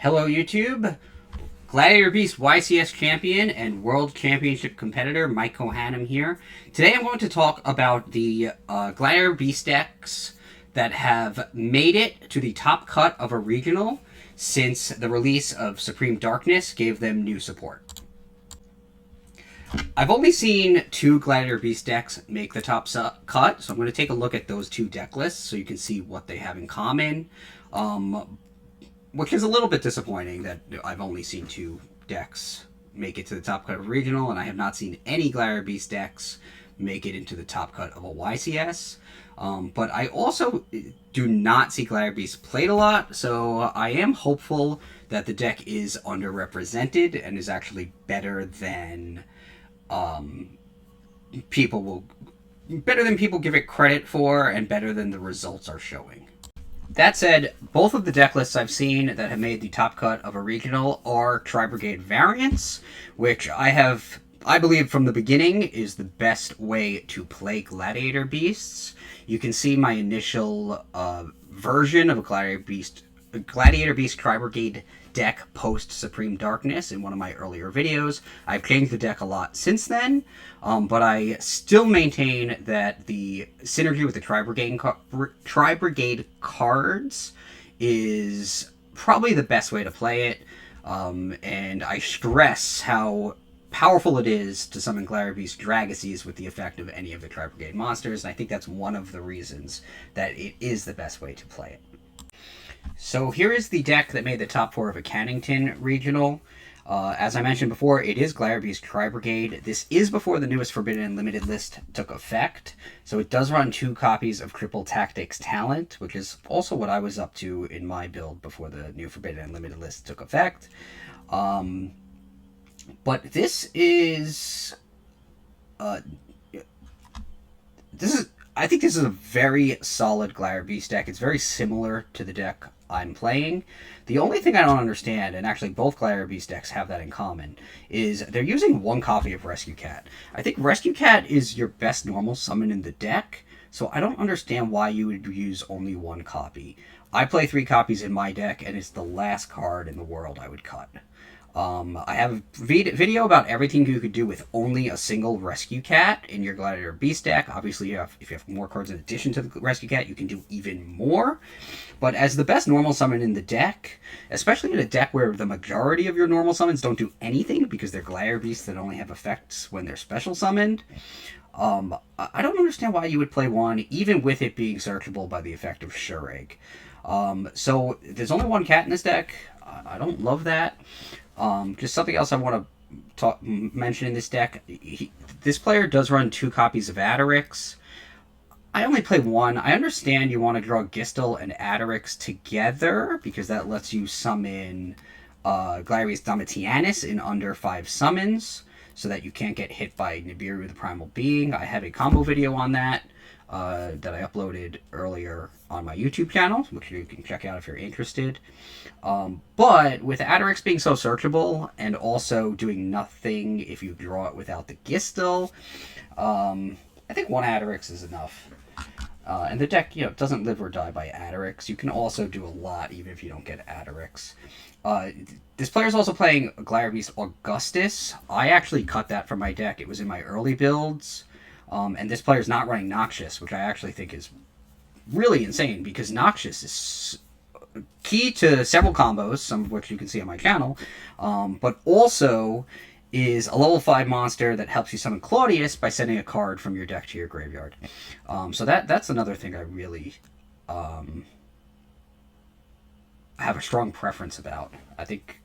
Hello YouTube, Gladiator Beast YCS champion and World Championship competitor Mike Kohanam here. Today I'm going to talk about the Gladiator Beast decks that have made it to the top cut of a regional since the release of Supreme Darkness gave them new support. I've only seen two Gladiator Beast decks make the top cut, so I'm going to take a look at those two deck lists so you can see what they have in common. Which is a little bit disappointing that I've only seen two decks make it to the top cut of a regional, and I have not seen any Gladiator Beast decks make it into the top cut of a YCS. But I also do not see Gladiator Beast played a lot, so I am hopeful that the deck is underrepresented and is actually better than people give it credit for, and better than the results are showing. That said, both of the deck lists I've seen that have made the top cut of a regional are Tri-Brigade variants, which I believe from the beginning is the best way to play Gladiator Beasts. You can see my initial version of a Gladiator Beast Tri-Brigade deck post Supreme Darkness in one of my earlier videos. I've changed the deck a lot since then, but I still maintain that the synergy with the Tri-Brigade cards is probably the best way to play it, and I stress how powerful it is to summon Gladiator Beast Dragoseys with the effect of any of the Tri-Brigade monsters, and I think that's one of the reasons that it is the best way to play it. So here is the deck that made the top 4 of a Cannington regional. As I mentioned before, it is Gladiator Beast Tri-Brigade. This is before the newest Forbidden and Limited list took effect, so it does run 2 copies of Cripple Tactics Talent, which is also what I was up to in my build before the new Forbidden and Limited list took effect. But this is... I think this is a very solid Gladiator Beast deck. It's very similar to the deck I'm playing. The only thing I don't understand, and actually both Gladiator Beast decks have that in common, is they're using 1 copy of Rescue Cat. I think Rescue Cat is your best normal summon in the deck, so I don't understand why you would use only 1 copy. I play 3 copies in my deck, and it's the last card in the world I would cut. I have a video about everything you could do with only a single Rescue Cat in your Gladiator Beast deck. Obviously, if you have more cards in addition to the Rescue Cat, you can do even more. But as the best normal summon in the deck, especially in a deck where the majority of your normal summons don't do anything because they're Gladiator Beasts that only have effects when they're special summoned, I don't understand why you would play 1, even with it being searchable by the effect of Shureg. So there's only 1 cat in this deck. I don't love that. Just something else I want to mention in this deck. This player does run 2 copies of Adarix. I only play 1. I understand you want to draw Gistel and Adarix together because that lets you summon Gladiator Beast Domitianus in under 5 summons so that you can't get hit by Nibiru the Primal Being. I have a combo video on that that I uploaded earlier on my YouTube channel, which you can check out if you're interested. But with Adarix being so searchable and also doing nothing if you draw it without the Gistel, I think 1 Adarix is enough. And the deck, doesn't live or die by Adarix. You can also do a lot even if you don't get Adarix. This player's also playing Gladiator Beast Augustus. I actually cut that from my deck. It was in my early builds. And this player's not running Noxious, which I actually think is really insane, because Noxious is key to several combos, some of which you can see on my channel, but also is a level 5 monster that helps you summon Claudius by sending a card from your deck to your graveyard. So that's another thing I really have a strong preference about. I think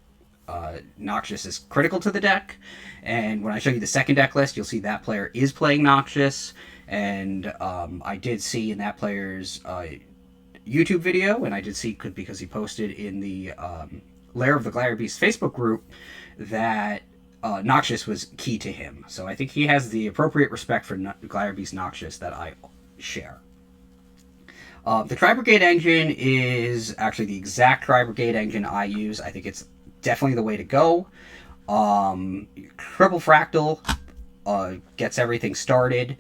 Noxious is critical to the deck, and when I show you the second deck list, you'll see that player is playing Noxious, and I did see in that player's YouTube video, and I did see because he posted in the Lair of the Gladiator Beast Facebook group, that Noxious was key to him. So I think he has the appropriate respect for Gladiator Beast Noxious that I share. The Tri-Brigade engine is actually the exact Tri-Brigade engine I use. I think it's definitely the way to go. Triple Fractal gets everything started.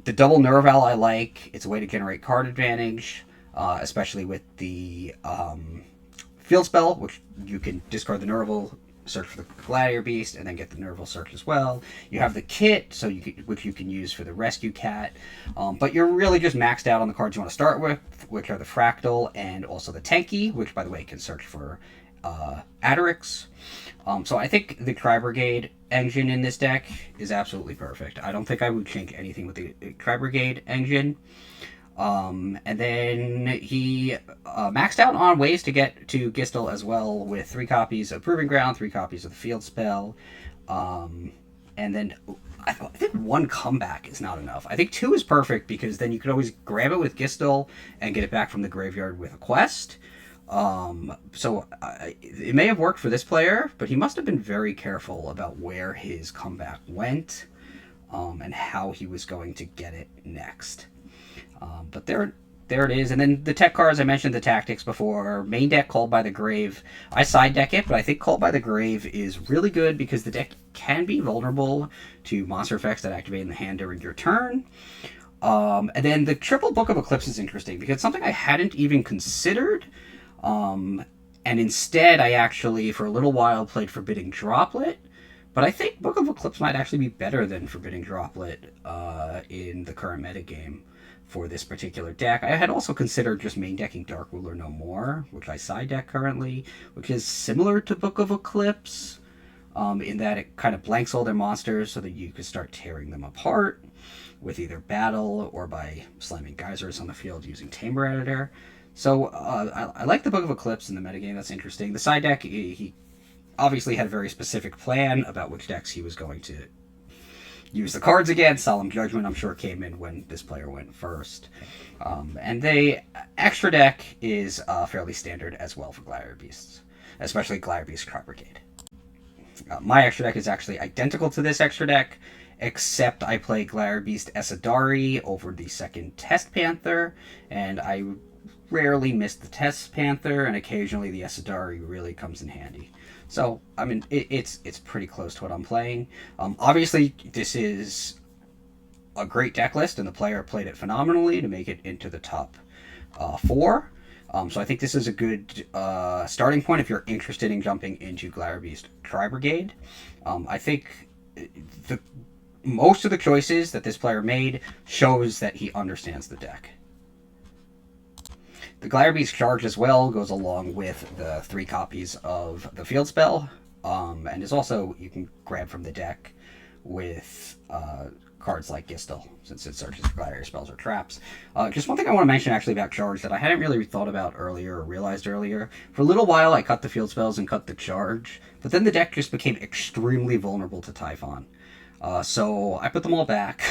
The double Nerval I like. It's a way to generate card advantage, especially with the field spell, which you can discard the Nerval, search for the Gladiator Beast, and then get the Nerval search as well. You have the kit, which you can use for the Rescue Cat. But you're really just maxed out on the cards you want to start with, which are the Fractal and also the Tenki, which, by the way, can search for Adderix. So I think the Tri-Brigade engine in this deck is absolutely perfect. I don't think I would change anything with the Tri-Brigade engine. And then he maxed out on ways to get to Gistel as well, with 3 copies of Proving Ground, 3 copies of the Field Spell, and then I think 1 comeback is not enough. I think 2 is perfect, because then you could always grab it with Gistel and get it back from the graveyard with a quest. So it may have worked for this player, but he must have been very careful about where his comeback went, and how he was going to get it next. But there it is. And then the tech cards, I mentioned the tactics before. Main deck, Called by the Grave. I side deck it, but I think Called by the Grave is really good because the deck can be vulnerable to monster effects that activate in the hand during your turn. And then the triple Book of Eclipse is interesting because it's something I hadn't even considered. And instead, I actually, for a little while, played Forbidding Droplet. But I think Book of Eclipse might actually be better than Forbidding Droplet in the current metagame for this particular deck. I had also considered just main decking Dark Ruler No More, which I side deck currently, which is similar to Book of Eclipse, in that it kind of blanks all their monsters so that you can start tearing them apart with either battle or by slamming geysers on the field using Tamer Editor. So I like the Book of Eclipse in the metagame. That's interesting. The side deck, he obviously had a very specific plan about which decks he was going to use the cards against. Solemn Judgment, I'm sure, came in when this player went first. And the extra deck is fairly standard as well for Gladiator Beasts, especially Gladiator Beast Tri-Brigade. My extra deck is actually identical to this extra deck, except I play Gladiator Beast Esadari over the second Test Panther, and I rarely miss the Test Panther, and occasionally the Esadari really comes in handy. So, I mean, it's pretty close to what I'm playing. Obviously, this is a great deck list, and the player played it phenomenally to make it into the top 4. So I think this is a good starting point if you're interested in jumping into Gladiator Beast Tri-Brigade. I think most of the choices that this player made shows that he understands the deck. The Gladiator Beast Charge as well goes along with the 3 copies of the Field Spell, and is also, you can grab from the deck with cards like Gistel, since it searches for Gladiator spells or traps. Just one thing I want to mention actually about Charge that I hadn't really thought about earlier or realized earlier. For a little while I cut the Field Spells and cut the Charge, but then the deck just became extremely vulnerable to Typhon. So I put them all back,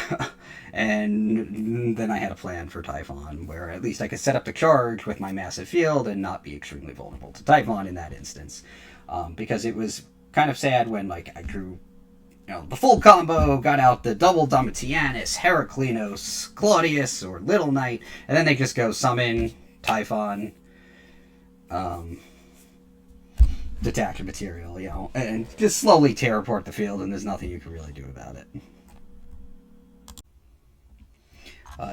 and then I had a plan for Typhon, where at least I could set up the Charge with my massive field and not be extremely vulnerable to Typhon in that instance. Because it was kind of sad when I drew the full combo, got out the double Domitianus, Heraclinos, Claudius, or Little Knight, and then they just go summon Typhon, detach a material, and just slowly tear apart the field, and there's nothing you can really do about it.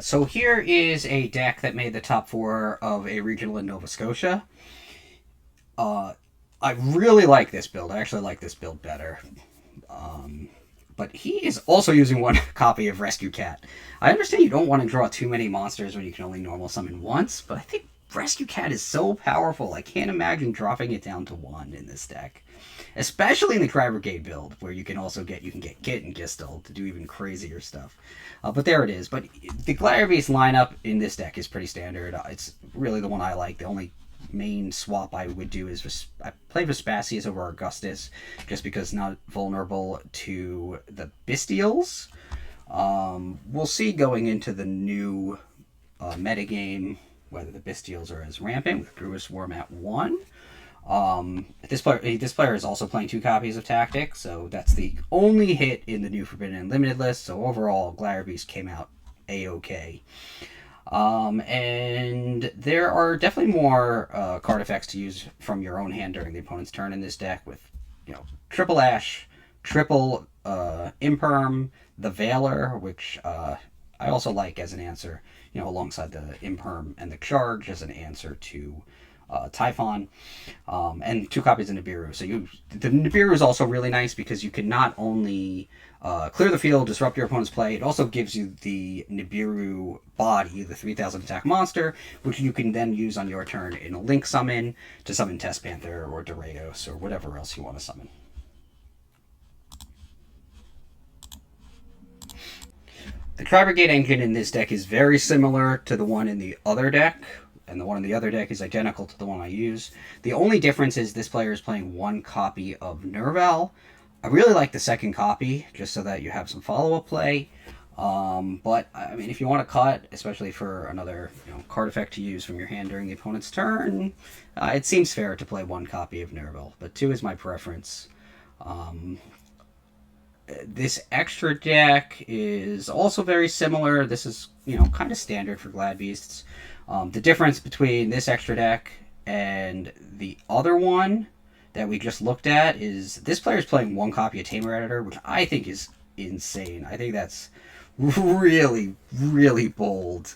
So here is a deck that made the top 4 of a regional in Nova Scotia. I really like this build. I actually like this build better. But he is also using 1 copy of Rescue Cat. I understand you don't want to draw too many monsters when you can only normal summon once, but I think Rescue Cat is so powerful, I can't imagine dropping it down to 1 in this deck. Especially in the Tri-Brigade build, where you can get Kit and Gistel to do even crazier stuff. But there it is. But the Gladiator Beast lineup in this deck is pretty standard. It's really the one I like. The only main swap I would do is I play Vespasius over Augustus, just because it's not vulnerable to the Bestials. We'll see going into the new metagame whether the Bestials are as rampant with Druid Swarm at 1. This player is also playing 2 copies of Tactics, so that's the only hit in the new Forbidden Unlimited list. So overall, Gladiator Beast came out A-okay. And there are definitely more card effects to use from your own hand during the opponent's turn in this deck, with triple Ash, triple Imperm, the Veiler, which I also like as an answer, alongside the Imperm and the Charge as an answer to Typhon, and 2 copies of Nibiru. So the Nibiru is also really nice because you can not only clear the field, disrupt your opponent's play, it also gives you the Nibiru body, the 3,000 attack monster, which you can then use on your turn in a Link summon to summon Test Panther or Doreos or whatever else you want to summon. The Tri-Brigade engine in this deck is very similar to the one in the other deck, and the one in the other deck is identical to the one I use. The only difference is this player is playing 1 copy of Nerval. I really like the second copy, just so that you have some follow-up play. But, I mean, if you want to cut, especially for another card effect to use from your hand during the opponent's turn, it seems fair to play 1 copy of Nerval, but 2 is my preference. This extra deck is also very similar. This is, kind of standard for Gladiator Beasts. The difference between this extra deck and the other one that we just looked at is this player is playing 1 copy of Tamer Editor, which I think is insane. I think that's really, really bold.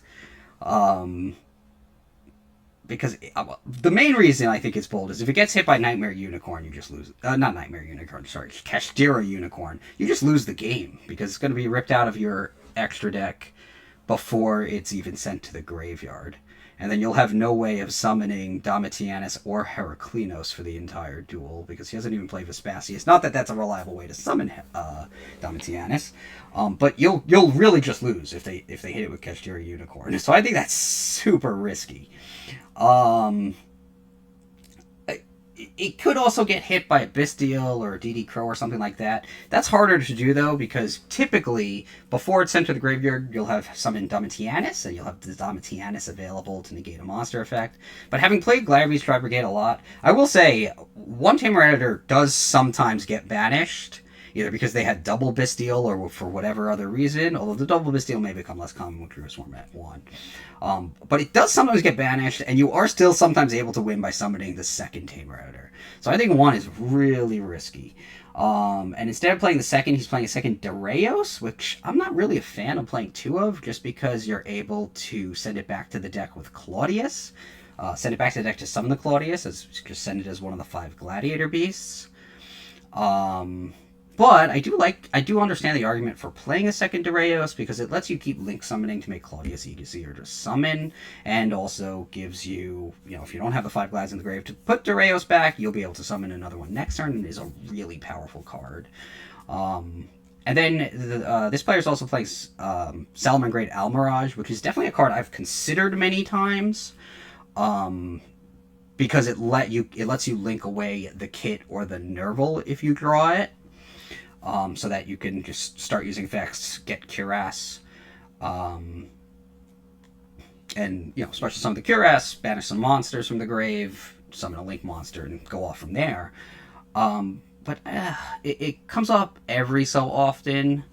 Because the main reason I think it's bold is if it gets hit by Nightmare Unicorn, you just lose. Not Nightmare Unicorn, sorry, Kashtira Unicorn. You just lose the game because it's going to be ripped out of your extra deck before it's even sent to the graveyard. And then you'll have no way of summoning Domitianus or Heraclinos for the entire duel because he hasn't even played Vespasius. Not that that's a reliable way to summon Domitianus, but you'll really just lose if they hit it with Kashtira Unicorn. So I think that's super risky. It could also get hit by a Bestial or a DD Crow or something like that. That's harder to do, though, because typically, before it's sent to the graveyard, you'll have summoned Domitianus, and you'll have the Domitianus available to negate a monster effect. But having played Gladiator Beast Tri-Brigade a lot, I will say, 1 Tamer Editor does sometimes get banished, either because they had double Bestial or for whatever other reason, although the double Bestial may become less common with Druid Format 1. But it does sometimes get banished, and you are still sometimes able to win by summoning the second Tamer Editor. So I think 1 is really risky. And instead of playing the second, he's playing a second Doreos, which I'm not really a fan of playing 2 of, just because you're able to send it back to the deck with Claudius. Send it back to the deck to summon the Claudius, just send it as one of the 5 Gladiator Beasts. But I do understand the argument for playing a second Doreos because it lets you keep Link summoning to make Claudius easier to summon, and also gives you, if you don't have the 5 Glads in the grave to put Doreos back, you'll be able to summon another one next turn, and is a really powerful card. And then this player is also playing Salamangreat Almirage, which is definitely a card I've considered many times. Because it lets you link away the Kit or the Nerval if you draw it. So that you can just start using effects, get Cuirass, and especially some of the Cuirass, banish some monsters from the grave, summon a Link monster, and go off from there. But it comes up every so often,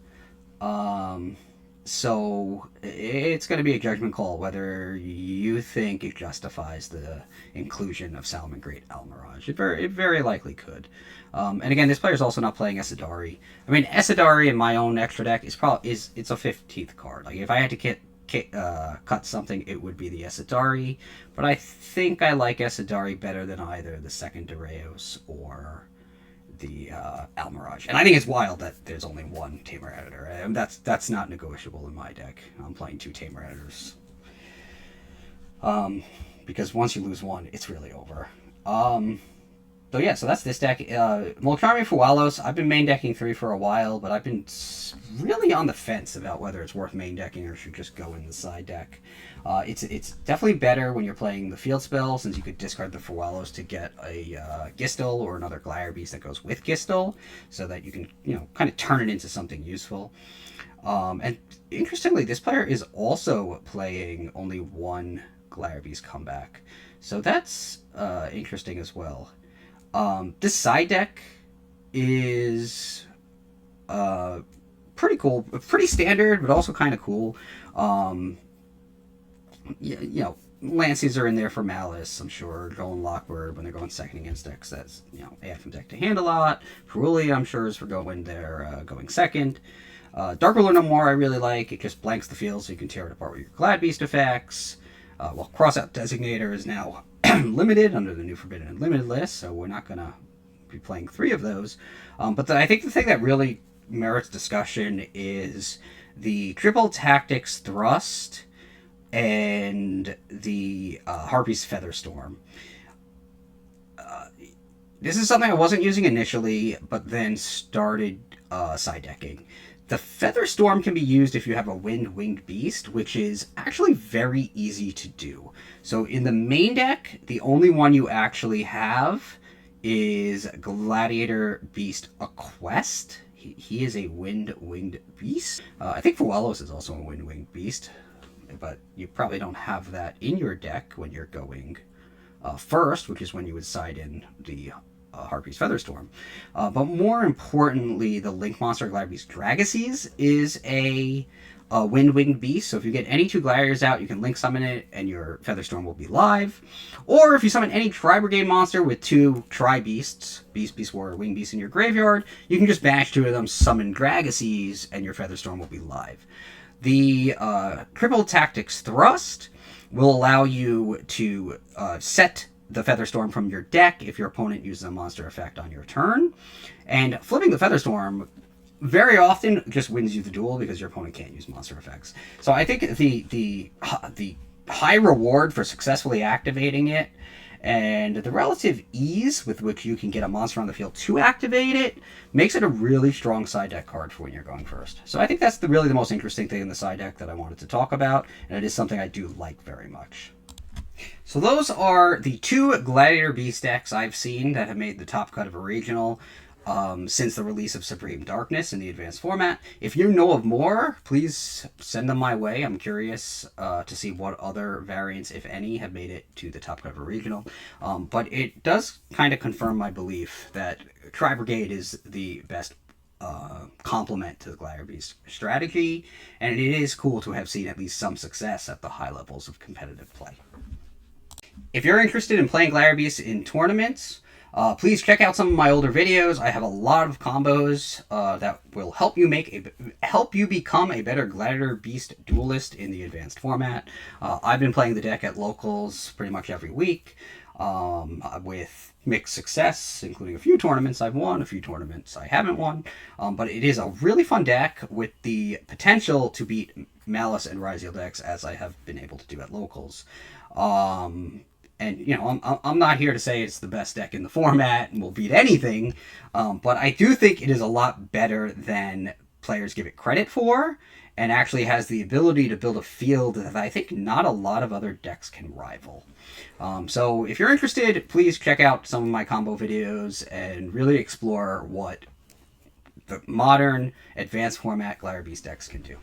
so it's going to be a judgment call whether you think it justifies the inclusion of Salamangreat Almirage. It very likely could. And again, this player is also not playing Esadari. I mean, Esadari in my own extra deck it's a 15th card. Like if I had to cut something, it would be the Esadari. But I think I like Esadari better than either the second Doreos or the Almirage. And I think it's wild that there's only 1 Tamer Editor. And that's not negotiable in my deck. I'm playing 2 Tamer Editors. Because once you lose 1, it's really over. So yeah, so that's this deck. Molcharmi Fualos, I've been main decking 3 for a while, but I've been really on the fence about whether it's worth main decking or should just go in the side deck. It's definitely better when you're playing the field spell, since you could discard the Fualos to get a Gistel or another Gladiator Beast that goes with Gistel, so that you can kind of turn it into something useful. And interestingly, this player is also playing only 1 Gladiator Beast comeback, so that's interesting as well. This side deck is pretty cool, pretty standard, but also kind of cool. Lances are in there for Malice, I'm sure. Joel and Lockbird when they're going second against decks, that's add from deck to hand a lot. Peruli, I'm sure, is for going second. Dark Ruler No More I really like. It just blanks the field so you can tear it apart with your Glad Beast effects. Crossout Designator is now limited under the new Forbidden and Limited list, so we're not going to be playing 3 of those. But I think the thing that really merits discussion is the Triple Tactics Thrust and the Harpy's Featherstorm. This is something I wasn't using initially, but then started side decking. The Featherstorm can be used if you have a Winged Beast, which is actually very easy to do. So in the main deck, the only one you actually have is Gladiator Beast Quest. He is a Winged Beast. I think Fuelos is also a Winged Beast, but you probably don't have that in your deck when you're going first, which is when you would side in the Harpy's Featherstorm. But more importantly, the Link Monster Gladiator Beast Dragacies is a Winged Beast. So if you get any 2 Gladiators out, you can Link summon it and your Featherstorm will be live. Or if you summon any Tri-Brigade monster with 2 Tri-Beasts, Beast, Warrior, Winged Beast in your graveyard, you can just banish 2 of them, summon Dragacies, and your Featherstorm will be live. The Triple Tactics Thrust will allow you to set the Featherstorm from your deck if your opponent uses a monster effect on your turn. And flipping the Featherstorm very often just wins you the duel because your opponent can't use monster effects. So I think the high reward for successfully activating it and the relative ease with which you can get a monster on the field to activate it makes it a really strong side deck card for when you're going first. So I think that's really the most interesting thing in the side deck that I wanted to talk about, and it is something I do like very much. So those are the 2 Gladiator Beast decks I've seen that have made the top cut of a regional since the release of Supreme Darkness in the advanced format. If you know of more, please send them my way. I'm curious to see what other variants, if any, have made it to the top cut of a regional. But it does kind of confirm my belief that Tri-Brigade is the best complement to the Gladiator Beast strategy, and it is cool to have seen at least some success at the high levels of competitive play. If you're interested in playing Gladiator Beasts in tournaments, please check out some of my older videos. I have a lot of combos that will help you become a better Gladiator Beast duelist in the advanced format. I've been playing the deck at locals pretty much every week with mixed success, including a few tournaments I've won, a few tournaments I haven't won. But it is a really fun deck with the potential to beat Malice and Ryzeal decks, as I have been able to do at locals. And, you know, I'm not here to say it's the best deck in the format and will beat anything, but I do think it is a lot better than players give it credit for, and actually has the ability to build a field that I think not a lot of other decks can rival. So if you're interested, please check out some of my combo videos and really explore what the modern advanced format Gladiator Beast decks can do.